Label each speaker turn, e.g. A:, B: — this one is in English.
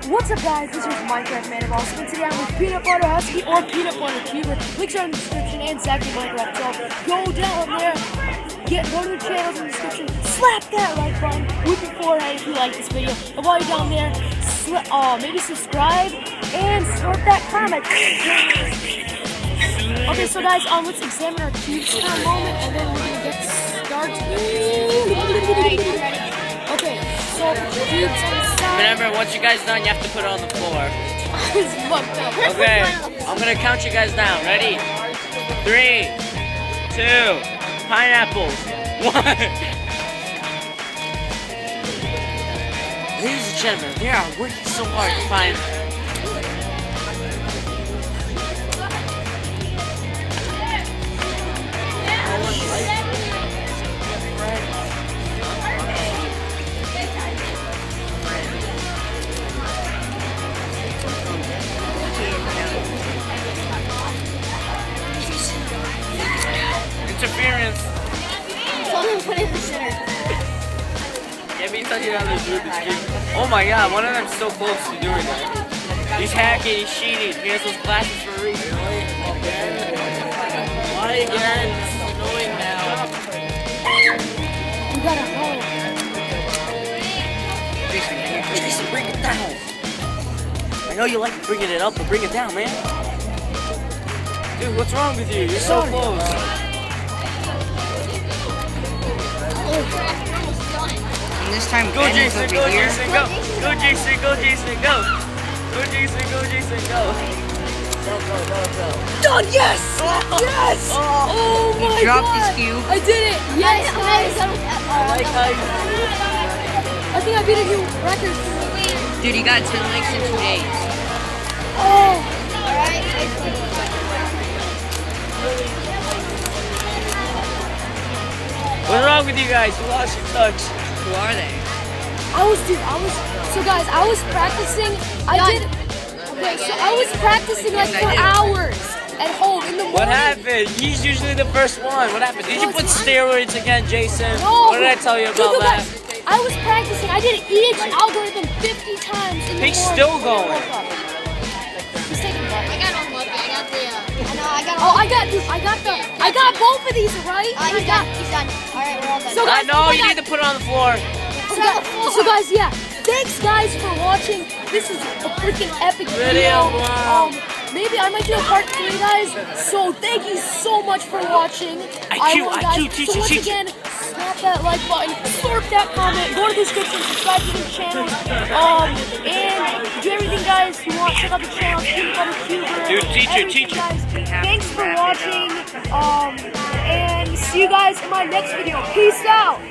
A: What's up, guys? This is Minecraft Man of All. And today I'm with Peanut Butter Husky or Peanut Butter Cuber. Links are in the description and Zachary Minecraft. So go down there, go to the channels in the description, slap that like button with your forehead if you like this video. And while you're down there, maybe subscribe and slap that comment. Okay, so guys, let's examine our cubes for a moment, and then we're gonna get started. Okay, so cubes on the side.
B: Remember, once you guys done, you have to put it on the floor.
A: It's fucked up.
B: Okay, I'm gonna count you guys down. Ready? 3, 2, pineapples, 1. Ladies and gentlemen, they are working so hard to find. Interference.
A: Someone put it in the center.
B: Get me touching on this Rubik's Cube. Oh my god, one of them's so close to doing that. He's hacking, he's cheating. He has those glasses for a reason. Why again? This is annoying now.
A: You got a hole.
B: Jason, bring it down. I know you like bringing it up, but bring it down, man. Dude, what's wrong with you? You're so close.
C: And this time,
B: go Jason, go
C: here.
B: Jason, go. Go Jason, go Jason, go. Go Jason, go Jason, go. Go.
A: Done! Yes! Yes! Oh my god!
C: You dropped this cube.
A: I did it! Yes!
B: I like how you...
A: I think I beat a new record.
C: Dude, you got 10 likes in 2 days.
A: Oh!
B: What's wrong with you guys? You lost your touch.
C: Who are they?
A: So guys, I was practicing. Okay, so I was practicing like for hours at home in the morning.
B: What happened? He's usually the first one. What happened? Did you put steroids again, Jason?
A: No.
B: What did I tell you about that?
A: Guys, I was practicing. I did each algorithm 50 times in the morning.
B: He's still going.
A: He's taking a
D: I got unlucky. I got the.
A: I got both of these, right?
D: He's done. He's done. All right, we're all done.
A: So guys,
B: No, you need to put it on the floor.
A: So guys, yeah. Thanks guys for watching. This is a freaking epic video. Maybe I might do a part 3, guys. So thank you so much for watching.
B: Teach
A: once again, slap that like button, slurp that comment, go to the description, subscribe to the channel, and do everything, guys. If you want, check out the channel, Peanut Butter Cuber.
B: Dude, teach her.
A: Guys, thanks for watching. And see you guys in my next video. Peace out.